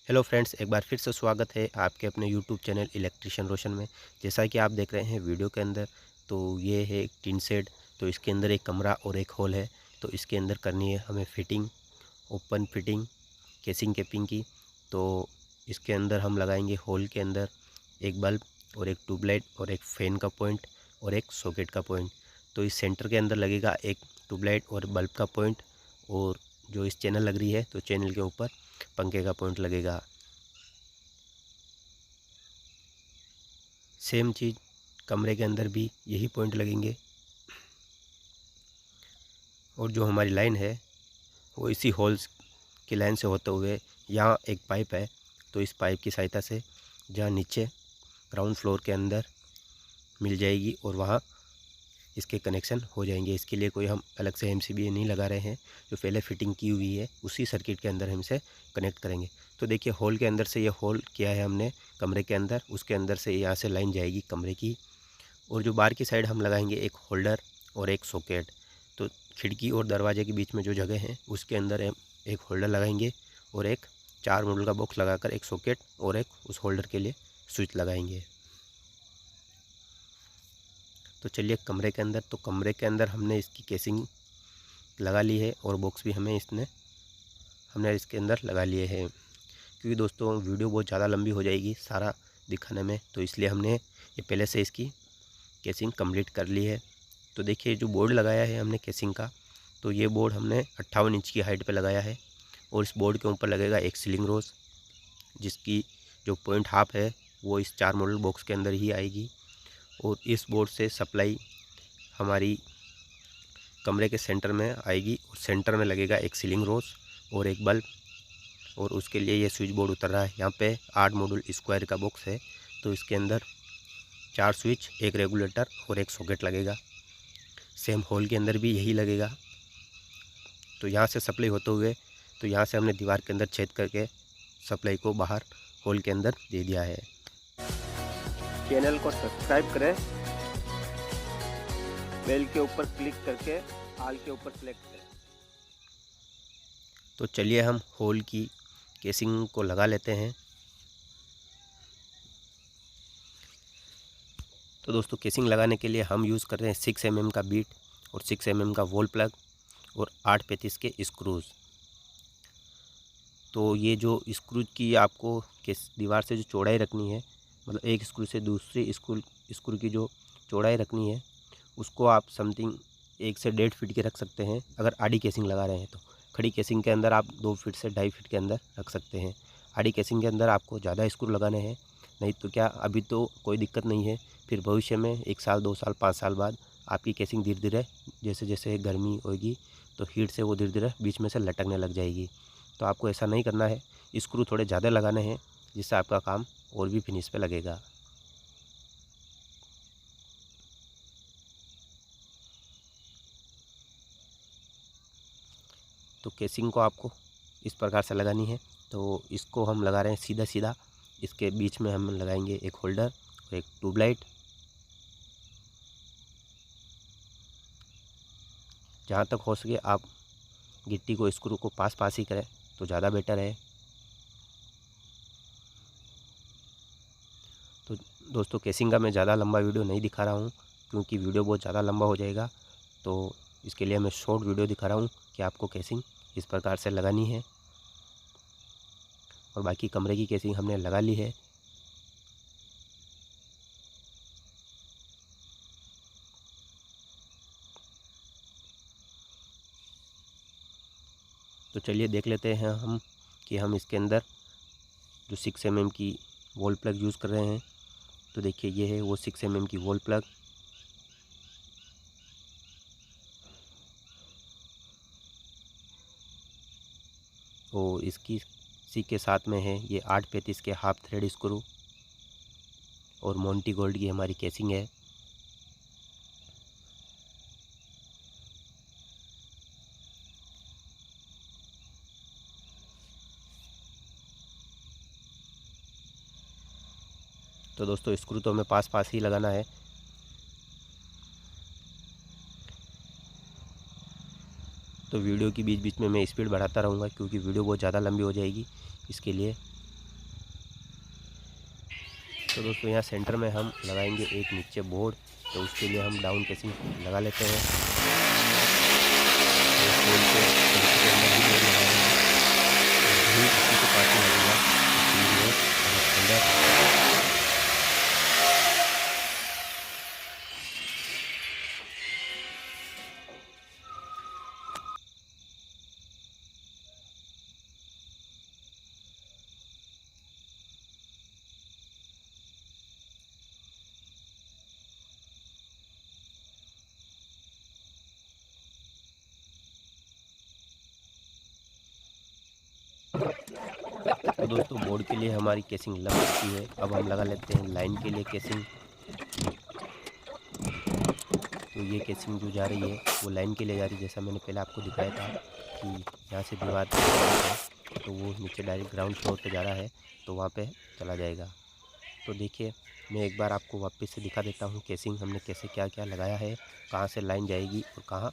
Hello friends, एक बार फिर से स्वागत है आपके अपने यूट्यूब चैनल इलेक्ट्रिशियन रोशन में। जैसा कि आप देख रहे हैं वीडियो के अंदर, तो ये है एक टिन शेड। तो इसके अंदर एक कमरा और एक हॉल है। तो इसके अंदर करनी है हमें fitting, open fitting, casing capping की। तो इसके अंदर हम लगाएंगे हॉल के अंदर एक बल्ब और एक ट्यूबलाइट और एक फ़ैन का पॉइंट और एक सॉकेट का पॉइंट। तो इस सेंटर के अंदर लगेगा एक ट्यूबलाइट और बल्ब का पॉइंट, और जो इस चैनल लग रही है तो चैनल के ऊपर पंखे का पॉइंट लगेगा। सेम चीज़ कमरे के अंदर भी यही पॉइंट लगेंगे, और जो हमारी लाइन है वो इसी होल्स की लाइन से होते हुए यहाँ एक पाइप है। तो इस पाइप की सहायता से जहाँ नीचे ग्राउंड फ्लोर के अंदर मिल जाएगी और वहाँ इसके कनेक्शन हो जाएंगे। इसके लिए कोई हम अलग से एमसीबी नहीं लगा रहे हैं, जो पहले फिटिंग की हुई है उसी सर्किट के अंदर हम इसे कनेक्ट करेंगे। तो देखिए, हॉल के अंदर से ये होल किया है हमने कमरे के अंदर, उसके अंदर से यहाँ से लाइन जाएगी कमरे की। और जो बाहर की साइड हम लगाएंगे एक होल्डर और एक सॉकेट। तो खिड़की और दरवाजे के बीच में जो जगह है उसके अंदर हम एक होल्डर लगाएंगे और एक 4 मॉडल का बॉक्स लगाकर एक सॉकेट और एक उस होल्डर के लिए स्विच लगाएंगे। तो चलिए कमरे के अंदर, तो कमरे के अंदर हमने इसकी केसिंग लगा ली है और बॉक्स भी हमने इसके अंदर लगा लिए हैं। क्योंकि दोस्तों वीडियो बहुत ज़्यादा लंबी हो जाएगी सारा दिखाने में, तो इसलिए हमने ये पहले से इसकी केसिंग कंप्लीट कर ली है। तो देखिए, जो बोर्ड लगाया है हमने केसिंग का, तो ये बोर्ड हमने 58 इंच की हाइट पे लगाया है। और इस बोर्ड के ऊपर लगेगा एक सीलिंग रोज, जिसकी जो पॉइंट हाफ है वो इस 4 मॉडल बॉक्स के अंदर ही आएगी। और इस बोर्ड से सप्लाई हमारी कमरे के सेंटर में आएगी, और सेंटर में लगेगा एक सीलिंग रोज और एक बल्ब। और उसके लिए ये स्विच बोर्ड उतर रहा है। यहाँ पे 8 मॉडल स्क्वायर का बॉक्स है, तो इसके अंदर 4 स्विच, एक रेगुलेटर और एक सॉकेट लगेगा। सेम हॉल के अंदर भी यही लगेगा। तो यहाँ से सप्लाई होते हुए, तो यहाँ से हमने दीवार के अंदर छेद करके सप्लाई को बाहर हॉल के अंदर दे दिया है। चैनल को सब्सक्राइब करें, बेल के ऊपर क्लिक करके ऑल के ऊपर सेलेक्ट करें। तो चलिए हम हॉल की केसिंग को लगा लेते हैं। तो दोस्तों, केसिंग लगाने के लिए हम यूज़ कर रहे हैं 6 mm का बीट और 6 mm का वॉल प्लग और 835 के स्क्रूज़। तो ये जो स्क्रूज की आपको दीवार से जो चौड़ाई रखनी है, मतलब एक स्क्रू से दूसरे स्क्रू की जो चौड़ाई रखनी है, उसको आप समथिंग 1 से 1.5 फीट के रख सकते हैं अगर आड़ी केसिंग लगा रहे हैं। तो खड़ी केसिंग के अंदर आप 2 फीट से 2.5 फीट के अंदर रख सकते हैं। आड़ी केसिंग के अंदर आपको ज़्यादा स्क्रू लगाने हैं, नहीं तो क्या अभी तो कोई दिक्कत नहीं है, फिर भविष्य में 1 साल 2 साल 5 साल बाद आपकी केसिंग धीरे धीरे, जैसे जैसे गर्मी होगी तो हीट से वो धीरे धीरे बीच में से लटकने लग जाएगी। तो आपको ऐसा नहीं करना है, स्क्रू थोड़े ज़्यादा लगाने हैं, जिससे आपका काम और भी फिनिश पे लगेगा। तो केसिंग को आपको इस प्रकार से लगानी है। तो इसको हम लगा रहे हैं सीधा सीधा। इसके बीच में हम लगाएंगे एक होल्डर और एक ट्यूबलाइट। जहाँ तक हो सके आप गिट्टी को स्क्रू को पास पास ही करें तो ज़्यादा बेटर है। तो दोस्तों, केसिंग का मैं ज़्यादा लंबा वीडियो नहीं दिखा रहा हूँ, क्योंकि वीडियो बहुत ज़्यादा लंबा हो जाएगा। तो इसके लिए मैं शॉर्ट वीडियो दिखा रहा हूँ कि आपको केसिंग इस प्रकार से लगानी है। और बाकी कमरे की केसिंग हमने लगा ली है। तो चलिए देख लेते हैं हम कि हम इसके अंदर जो 6 mm की वॉल प्लग यूज़ कर रहे हैं। तो देखिए, ये है वो 6 mm की वॉल प्लग। और इसकी इसी के साथ में है ये 835 के हाफ थ्रेड स्क्रू और मोंटी गोल्ड की हमारी केसिंग है। तो दोस्तों, स्क्रू तो हमें पास पास ही लगाना है। तो वीडियो की बीच बीच में मैं स्पीड बढ़ाता रहूँगा, क्योंकि वीडियो बहुत ज़्यादा लंबी हो जाएगी इसके लिए। तो दोस्तों यहाँ सेंटर में हम लगाएंगे एक नीचे बोर्ड, तो उसके लिए हम डाउन केसिंग लगा लेते हैं। तो दोस्तों बोर्ड के लिए हमारी केसिंग लग चुकी है। अब हम लगा लेते हैं लाइन के लिए केसिंग। तो ये केसिंग जो जा रही है वो लाइन के लिए जा रही है, जैसा मैंने पहले आपको दिखाया था कि यहाँ से दीवार है तो वो नीचे डायरेक्ट ग्राउंड फ्लोर पे जा रहा है, तो वहाँ पे चला जाएगा। तो देखिए मैं एक बार आपको वापस से दिखा देता हूँ केसिंग हमने कैसे क्या क्या लगाया है, कहाँ से लाइन जाएगी और कहाँ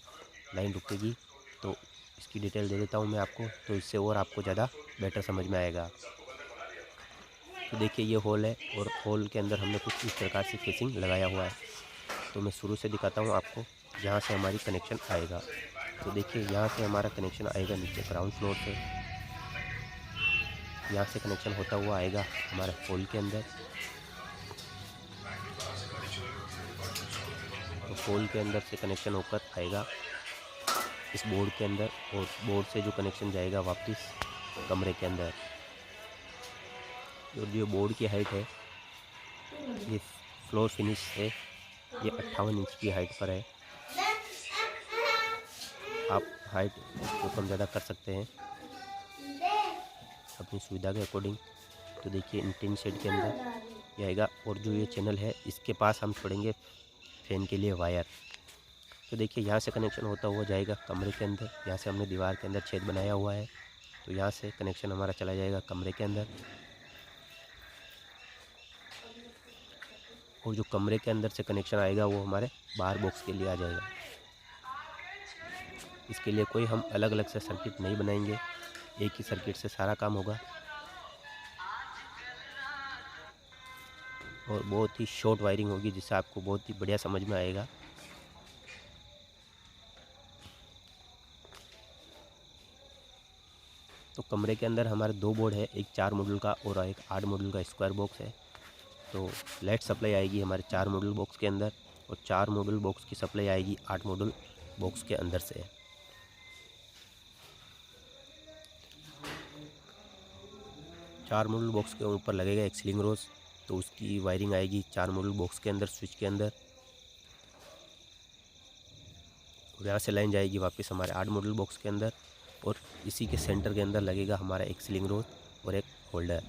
लाइन रुकेगी। तो इसकी डिटेल दे देता हूँ मैं आपको, तो इससे और आपको ज़्यादा बेटर समझ में आएगा। तो देखिए ये होल है और होल के अंदर हमने कुछ इस प्रकार से केसिंग लगाया हुआ है। तो मैं शुरू से दिखाता हूँ आपको जहाँ से हमारी कनेक्शन आएगा। तो देखिए यहाँ से हमारा कनेक्शन आएगा नीचे ग्राउंड फ्लोर से, यहाँ से कनेक्शन होता हुआ आएगा हमारे होल के अंदर। तो होल के अंदर से कनेक्शन होकर आएगा इस बोर्ड के अंदर, और बोर्ड से जो कनेक्शन जाएगा वापस कमरे के अंदर। और जो बोर्ड की हाइट है, ये फ्लोर फिनिश है, ये 58 इंच की हाइट पर है। आप हाइट को कम ज़्यादा कर सकते हैं अपनी सुविधा के अकॉर्डिंग। तो देखिए इन टिन शेड के अंदर ये आएगा, और जो ये चैनल है इसके पास हम छोड़ेंगे फैन के लिए वायर। तो देखिए यहाँ से कनेक्शन होता हुआ जाएगा कमरे के अंदर। यहाँ से हमने दीवार के अंदर छेद बनाया हुआ है, तो यहाँ से कनेक्शन हमारा चला जाएगा कमरे के अंदर। और जो कमरे के अंदर से कनेक्शन आएगा वो हमारे बाहर बॉक्स के लिए आ जाएगा। इसके लिए कोई हम अलग अलग से सर्किट नहीं बनाएंगे, एक ही सर्किट से सारा काम होगा और बहुत ही शॉर्ट वायरिंग होगी, जिससे आपको बहुत ही बढ़िया समझ में आएगा। तो कमरे के अंदर हमारे दो बोर्ड है, एक 4 मॉड्यूल का और एक 8 मॉड्यूल का स्क्वायर बॉक्स है। तो लाइट सप्लाई आएगी हमारे 4 मॉड्यूल बॉक्स के अंदर, और 4 मॉड्यूल बॉक्स की सप्लाई आएगी 8 मॉड्यूल बॉक्स के अंदर से। 4 मॉड्यूल बॉक्स के ऊपर लगेगा एक सीलिंग रोज, तो उसकी वायरिंग आएगी 4 मॉड्यूल बॉक्स के अंदर स्विच के अंदर। और यहाँ से लाइन जाएगी वापस हमारे 8 मॉड्यूल बॉक्स के अंदर, और इसी के सेंटर के अंदर लगेगा हमारा एक सीलिंग रोज और एक होल्डर।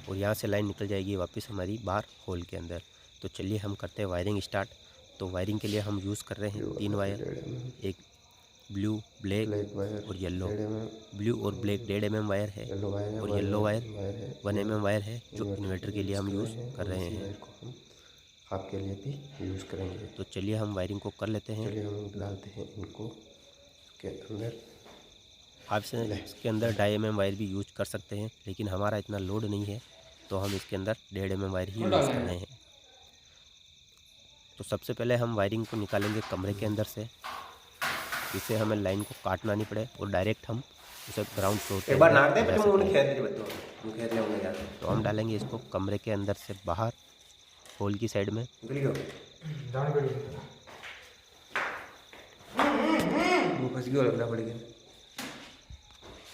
और यहाँ से लाइन निकल जाएगी वापस हमारी बाहर होल के अंदर। तो चलिए हम करते हैं वायरिंग स्टार्ट। तो वायरिंग के लिए हम यूज़ कर रहे हैं 3 वायर, एक ब्लू, ब्लैक और येलो। ब्लू और ब्लैक 1.5 mm वायर है, और येलो वायर 1 mm वायर है, जो इन्वर्टर के लिए हम यूज़ कर रहे हैं। आपके लिए भी यूज़ करेंगे। तो चलिए हम वायरिंग को कर लेते हैं। चलिए हम डालते हैं इनको के अंदर। आप इसके अंदर 2.5 mm वायर भी यूज कर सकते हैं, लेकिन हमारा इतना लोड नहीं है, तो हम इसके अंदर 1.5 mm वायर ही यूज़ कर रहे हैं। तो सबसे पहले हम वायरिंग को निकालेंगे कमरे के अंदर से, जिससे हमें लाइन को काटना नहीं पड़े और डायरेक्ट हम उसे ग्राउंड फ्लोर पे तो हम डालेंगे इसको कमरे के अंदर से बाहर होल की साइड में।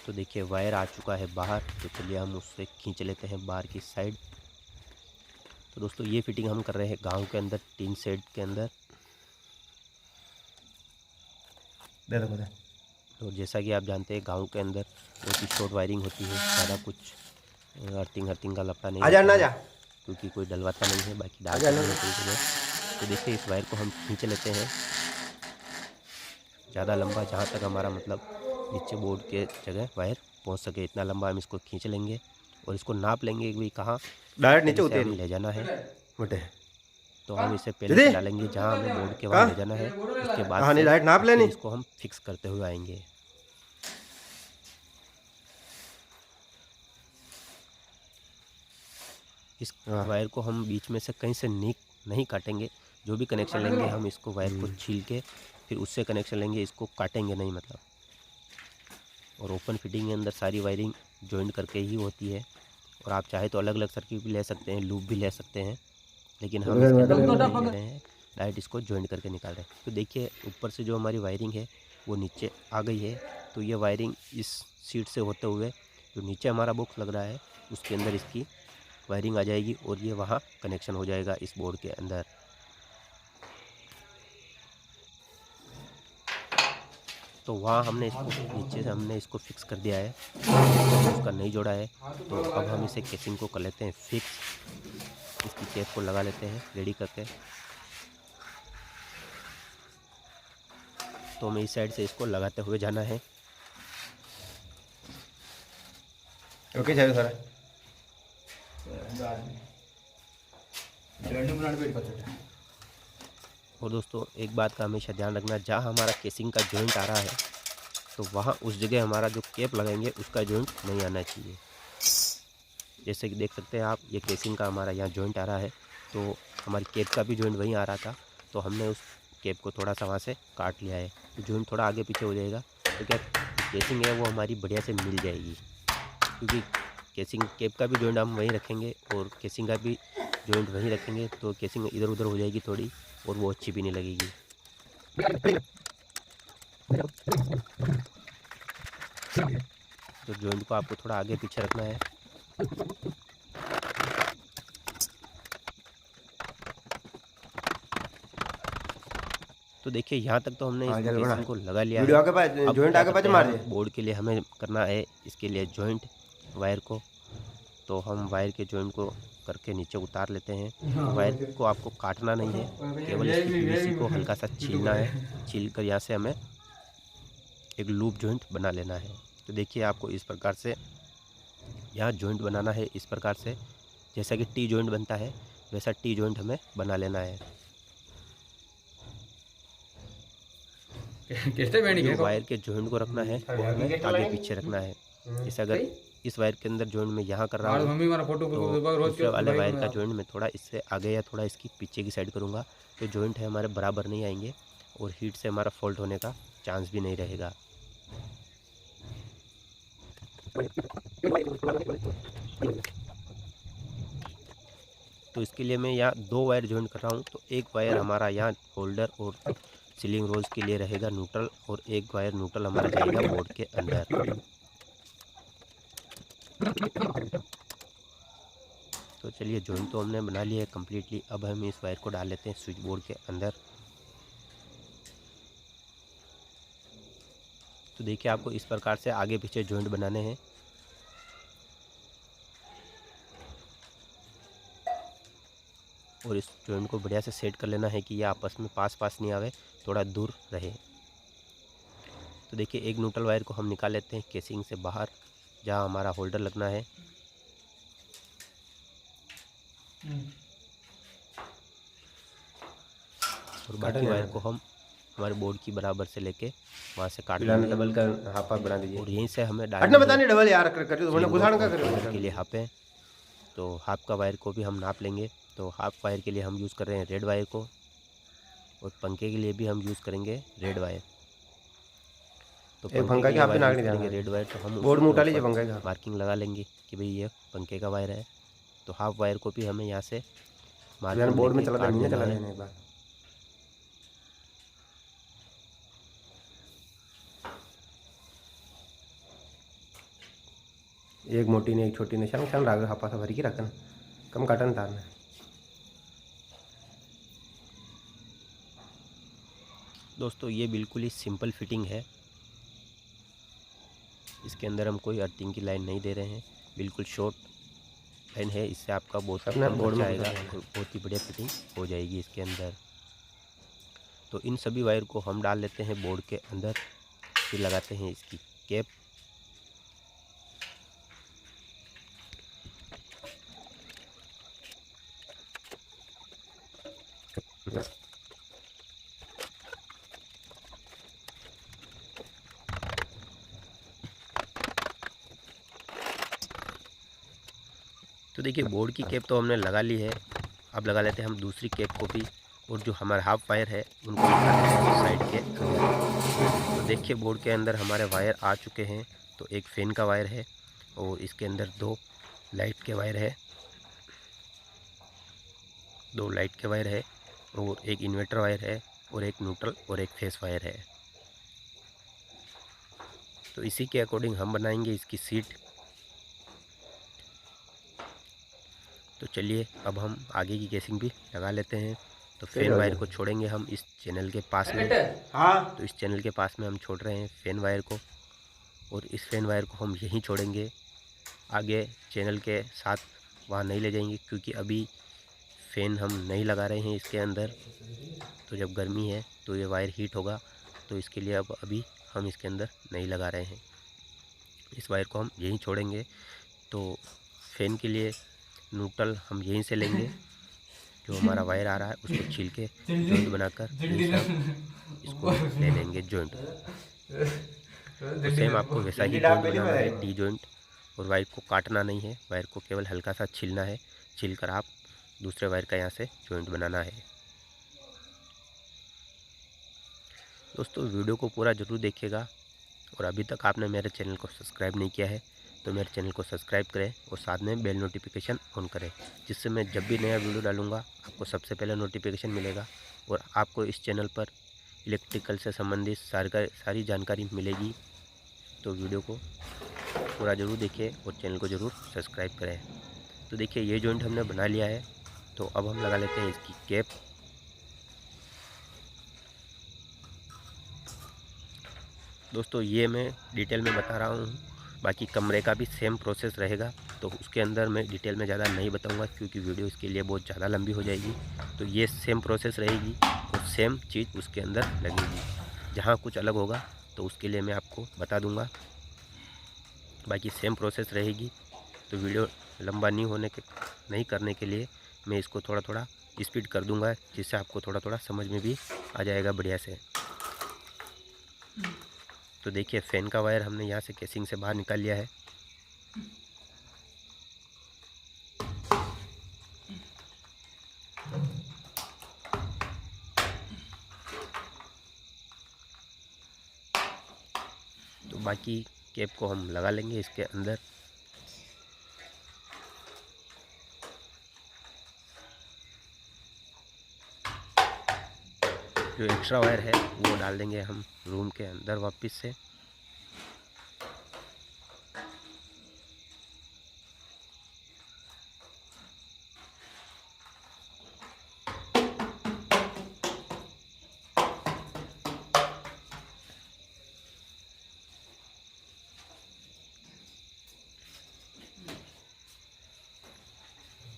तो देखिए वायर आ चुका है बाहर, तो चलिए हम उससे खींच लेते हैं बाहर की साइड। तो दोस्तों ये फिटिंग हम कर रहे हैं गांव के अंदर टीन शेड के अंदर। तो जैसा कि आप जानते हैं गांव के अंदर बहुत ही शॉर्ट वायरिंग होती है, ज़्यादा कुछ अर्थिंग का लपटा नहीं है, क्योंकि कोई डलवाता नहीं है, बाकी डाल तरीके। तो देखिए इस वायर को हम खींच लेते हैं ज़्यादा लंबा, जहाँ तक हमारा मतलब नीचे बोर्ड के जगह वायर पहुँच सके, इतना लंबा हम इसको खींच लेंगे। और इसको नाप लेंगे कि कहाँ डायरेक्ट नीचे उसे हम ले जाना है। तो हम इसे पहले से डालेंगे जहाँ हमें बोर्ड के वहाँ ले जाना है, उसके बाद से डायरेक्ट नाप लेनी, इसको हम फिक्स करते हुए आएंगे। इस हाँ। वायर को हम बीच में से कहीं से नहीं काटेंगे। जो भी कनेक्शन लेंगे हम इसको वायर को छील के फिर उससे कनेक्शन लेंगे, इसको काटेंगे नहीं मतलब। और ओपन फिटिंग के अंदर सारी वायरिंग जॉइंट करके ही होती है। और आप चाहे तो अलग अलग सर्किट भी ले सकते हैं, लूप भी ले सकते हैं, लेकिन हम इसके अंदर लूप नहीं ले रहे हैं, डायरेक्ट इसको जॉइंट करके निकाल रहे हैं। तो देखिए ऊपर से जो हमारी वायरिंग है वो नीचे आ गई है। तो ये वायरिंग इस सीट से होते हुए जो नीचे हमारा बॉक्स लग रहा है उसके अंदर इसकी वायरिंग आ जाएगी और ये वहाँ कनेक्शन हो जाएगा इस बोर्ड के अंदर। तो वहाँ हमने इसको नीचे से हमने इसको फिक्स कर दिया है, उसका नहीं जोड़ा है। तो अब हम इसे केसिंग को कर लेते हैं फिक्स। इसकी कैप को लगा लेते हैं रेडी करके। तो हमें इस साइड से इसको लगाते हुए जाना है। ओके चलो सर। और दोस्तों एक बात का हमेशा ध्यान रखना, जहाँ हमारा केसिंग का जॉइंट आ रहा है तो वहाँ उस जगह हमारा जो कैप लगाएंगे उसका जॉइंट नहीं आना चाहिए। जैसे कि देख सकते हैं आप, ये केसिंग का हमारा यहाँ जॉइंट आ रहा है, तो हमारी कैप का भी जॉइंट वहीं आ रहा था। तो हमने उस कैप को थोड़ा सा वहाँ से काट लिया है, तो जॉइंट थोड़ा आगे पीछे हो जाएगा। तो क्या केसिंग है वो हमारी बढ़िया से मिल जाएगी, क्योंकि केसिंग कैप का भी जॉइंट हम वहीं रखेंगे और केसिंग का भी जॉइंट वहीं रखेंगे, तो केसिंग इधर उधर हो जाएगी थोड़ी और वो अच्छी भी नहीं लगेगी। तो जॉइंट को आपको थोड़ा आगे पीछे रखना है। तो देखिए यहाँ तक तो हमने इस केसिंग को लगा लिया है। आगे पास अब जॉइंट क्या आगे पास करते हैं, मार हम दे। बोर्ड के लिए हमें करना है इसके लिए जॉइंट वायर को। तो हम वायर के जॉइंट को करके नीचे उतार लेते हैं। तो वायर को आपको काटना नहीं है, केवल इसकी पीवीसी को हल्का सा छीलना है। छील कर यहाँ से हमें एक लूप जॉइंट बना लेना है। तो देखिए आपको इस प्रकार से यहाँ जॉइंट बनाना है, इस प्रकार से जैसा कि टी जॉइंट बनता है वैसा टी जॉइंट हमें बना लेना है। जो वायर के जॉइंट को रखना है वो हमें आगे पीछे रखना है। जैसे अगर इस वायर के अंदर जॉइंट में यहाँ कर रहा हूँ तो दूसरे वाले वायर का जॉइंट में थोड़ा इससे आगे या थोड़ा इसकी पीछे की साइड करूँगा, तो जॉइंट है हमारे बराबर नहीं आएंगे और हीट से हमारा फॉल्ट होने का चांस भी नहीं रहेगा। तो इसके लिए मैं यहाँ 2 वायर जॉइंट कर रहा हूँ। तो एक वायर हमारा यहाँ होल्डर और सीलिंग रोल्स के लिए रहेगा न्यूट्रल, और एक वायर न्यूट्रल हमारा जाएगा बोर्ड के अंदर। तो चलिए जॉइंट तो हमने बना लिया है कम्प्लीटली। अब हम इस वायर को डाल लेते हैं स्विच बोर्ड के अंदर। तो देखिए आपको इस प्रकार से आगे पीछे जॉइंट बनाने हैं। और इस जॉइंट को बढ़िया से सेट कर लेना है कि ये आपस में पास नहीं आवे, थोड़ा दूर रहे। तो देखिए एक न्यूट्रल वायर को हम निकाल लेते हैं केसिंग से बाहर, जहाँ हमारा होल्डर लगना है। और बाकी वायर को हम हमारे बोर्ड की बराबर से लेके वहाँ से काट लेंगे। डबल का हाफ बना दीजिए। और यहीं से हमें अटना बताने डबल यार कर तो मैंने गुसाण का वायर के लिए हाफ है, तो हाफ का वायर को भी हम नाप लेंगे। तो हाफ वायर के लिए हम यूज़ कर रहे हैं रेड वायर को, और पंखे के लिए भी हम यूज़ करेंगे रेड वायर। तो पंखा की आप भी नागनी देंगे रेड वायर, तो हम बोर्ड में उठा लीजिए पंखा का मार्किंग लगा लेंगे कि भाई ये पंखे का वायर है। तो हाफ वायर को भी हमें यहाँ से मार्किंग बोर्ड में चला देना चला है। लेने एक बार। एक मोटी ने एक छोटी ने शाम शाम राग हापा सा भरी की रखना, कम काटन तारना। दोस्तों ये बिल्कुल ही सिंपल फिटिंग है, इसके अंदर हम कोई अर्थिंग की लाइन नहीं दे रहे हैं, बिल्कुल शॉर्ट लाइन है। इससे आपका बहुत कम खर्चा आएगा और बहुत ही बढ़िया फिटिंग हो जाएगी इसके अंदर। तो इन सभी वायर को हम डाल लेते हैं बोर्ड के अंदर, फिर लगाते हैं इसकी कैप। तो तो देखिए बोर्ड की कैप तो हमने लगा ली है, अब लगा लेते हैं हम दूसरी कैप को भी, और जो हमारा हाफ वायर है उनको लगा लेते हैं साइड के अंदर। तो देखिए बोर्ड के अंदर हमारे वायर आ चुके हैं। तो एक फ़ैन का वायर है और इसके अंदर दो लाइट के वायर है, और एक इन्वर्टर वायर है, और एक न्यूट्रल और एक फेस वायर है। तो इसी के अकॉर्डिंग हम बनाएंगे इसकी सीट। तो चलिए अब हम आगे की केसिंग भी लगा लेते हैं। तो फैन वायर को छोड़ेंगे हम इस चैनल के पास में। हाँ, तो इस चैनल के पास में हम छोड़ रहे हैं फैन वायर को, और इस फैन वायर को हम यहीं छोड़ेंगे, आगे चैनल के साथ वहाँ नहीं ले जाएंगे, क्योंकि अभी फ़ैन हम नहीं लगा रहे हैं इसके अंदर। तो जब गर्मी है तो ये वायर हीट होगा, तो इसके लिए अब अभी हम इसके अंदर नहीं लगा रहे हैं। इस वायर को हम यहीं छोड़ेंगे। तो फ़ैन के लिए न्यूट्रल हम यहीं से लेंगे, जो हमारा वायर आ रहा है उसको छील के जॉइंट बनाकर इसको ले लेंगे जॉइंट। तो सेम आपको वैसा ही जॉइंट बनाना है, टी जॉइंट, और वायर को काटना नहीं है, वायर को केवल हल्का सा छीलना है। छील कर आप दूसरे वायर का यहाँ से जॉइंट बनाना है। दोस्तों वीडियो को पूरा ज़रूर देखिएगा, और अभी तक आपने मेरे चैनल को सब्सक्राइब नहीं किया है तो मेरे चैनल को सब्सक्राइब करें और साथ में बेल नोटिफिकेशन ऑन करें, जिससे मैं जब भी नया वीडियो डालूँगा आपको सबसे पहले नोटिफिकेशन मिलेगा, और आपको इस चैनल पर इलेक्ट्रिकल से संबंधित सारी जानकारी मिलेगी। तो वीडियो को पूरा ज़रूर देखिए और चैनल को ज़रूर सब्सक्राइब करें। तो देखिए ये जॉइंट हमने बना लिया है। तो अब हम लगा लेते हैं इसकी कैप। दोस्तों ये मैं डिटेल में बता रहा हूँ, बाकी कमरे का भी सेम प्रोसेस रहेगा, तो उसके अंदर मैं डिटेल में ज़्यादा नहीं बताऊँगा, क्योंकि वीडियो इसके लिए बहुत ज़्यादा लंबी हो जाएगी। तो ये सेम प्रोसेस रहेगी और सेम चीज़ उसके अंदर लगेगी। जहाँ कुछ अलग होगा तो उसके लिए मैं आपको बता दूँगा, बाकी सेम प्रोसेस रहेगी। तो वीडियो लंबा नहीं करने के लिए मैं इसको थोड़ा थोड़ा स्पीड कर दूँगा, जिससे आपको थोड़ा थोड़ा समझ में भी आ जाएगा बढ़िया से। तो देखिए फ़ैन का वायर हमने यहाँ से केसिंग से बाहर निकाल लिया है। तो बाकी कैप को हम लगा लेंगे इसके अंदर। जो एक्स्ट्रा वायर है वो डाल देंगे हम रूम के अंदर वापस से।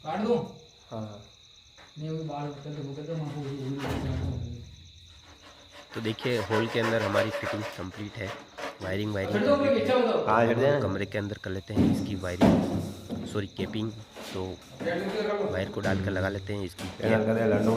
काट दूं? हाँ। नहीं वो बाल उतर तो वो कहते तो देखिए हॉल के अंदर हमारी फिटिंग कंप्लीट है, वायरिंग फिर तो कोई इच्छा होता हाँ तो छड़ देना। कमरे के अंदर कर लेते हैं इसकी वायरिंग, सॉरी कैपिंग। तो वायर को डालकर लगा लेते हैं इसकी कैप। कर लड्डू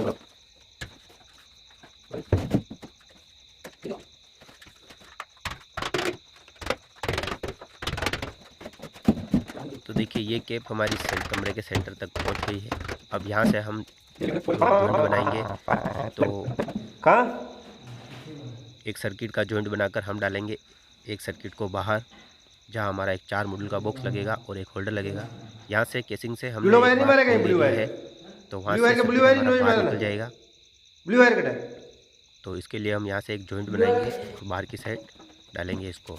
तो देखिए ये कैप हमारी कमरे के सेंटर तक पहुंच गई है। अब यहाँ से हम जॉइंट बनाएंगे। तो कहाँ? एक सर्किट का जॉइंट बनाकर हम डालेंगे एक सर्किट को बाहर, जहाँ हमारा एक 4 मॉड्यूल का बॉक्स लगेगा और एक होल्डर लगेगा। यहाँ से केसिंग से हमने ब्लू वायर नहीं एक बार मारेगा, खोल ब्लू दी वायर है, तो वहाँ ब्लू से वायर का सर्किट ब्लू वायर हमारा नहीं बाहर मारना निकल जाएगा। ब्लू वायर कटा है। तो इसके लिए हम यहाँ से एक जॉइंट बनाएंगे और बाहर की साइड डालेंगे इसको।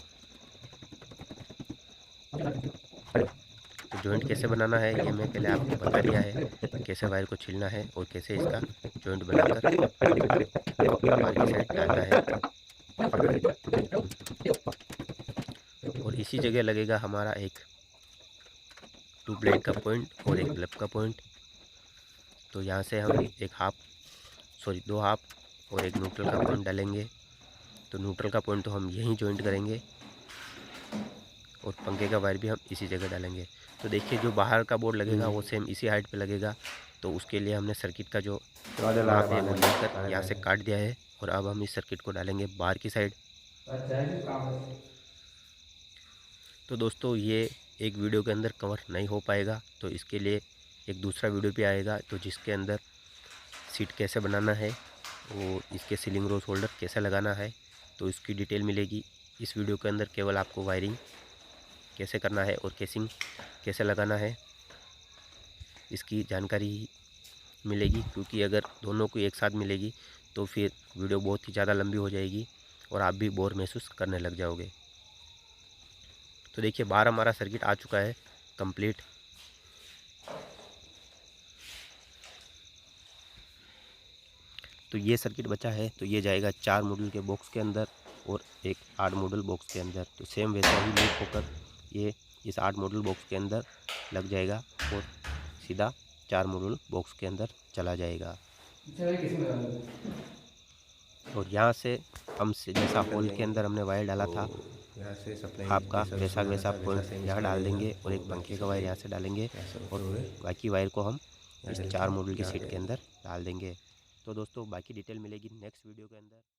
तो जॉइंट कैसे बनाना है ये मैं पहले आपको बता दिया है, कैसे वायर को छीलना है और कैसे इसका जॉइंट बनाकर बाहर की साइड डालना है। और इसी जगह लगेगा हमारा एक ट्यूबलाइट का पॉइंट और एक बल्ब का पॉइंट। तो यहाँ से हम दो हाफ और एक न्यूट्रल का पॉइंट डालेंगे। तो न्यूट्रल का पॉइंट तो हम यहीं जॉइंट करेंगे, और पंखे का वायर भी हम इसी जगह डालेंगे। तो देखिए जो बाहर का बोर्ड लगेगा वो सेम इसी हाइट पे लगेगा। तो उसके लिए हमने सर्किट का जो नाप है वो लेकर यहाँ से काट दिया है, और अब हम इस सर्किट को डालेंगे बाहर की साइड। तो दोस्तों ये एक वीडियो के अंदर कवर नहीं हो पाएगा, तो इसके लिए एक दूसरा वीडियो भी आएगा, तो जिसके अंदर सीट कैसे बनाना है और इसके सीलिंग रोज होल्डर कैसे लगाना है, तो इसकी डिटेल मिलेगी। इस वीडियो के अंदर केवल आपको वायरिंग कैसे करना है और केसिंग कैसे लगाना है इसकी जानकारी ही मिलेगी, क्योंकि अगर दोनों को एक साथ मिलेगी तो फिर वीडियो बहुत ही ज़्यादा लंबी हो जाएगी और आप भी बोर महसूस करने लग जाओगे। तो देखिए बाहर हमारा सर्किट आ चुका है कंप्लीट। तो ये सर्किट बचा है, तो ये जाएगा 4 मॉड्यूल के बॉक्स के अंदर और एक 8 मॉड्यूल बॉक्स के अंदर। तो सेम वैसा ही लूप होकर ये इस 8 मॉड्यूल बॉक्स के अंदर लग जाएगा और सीधा 4 मॉड्यूल बॉक्स के अंदर चला जाएगा। और यहाँ से हम से जैसा होल के अंदर हमने वायर डाला था, यहाँ से सप्लाई आपका वैसा वैसा पॉइंट यहाँ डाल देंगे और एक पंखे का वायर यहाँ से डालेंगे और बाकी वायर को हम इस 4 मॉड्यूल की सीट के अंदर डाल देंगे। तो दोस्तों बाकी डिटेल मिलेगी नेक्स्ट वीडियो के अंदर।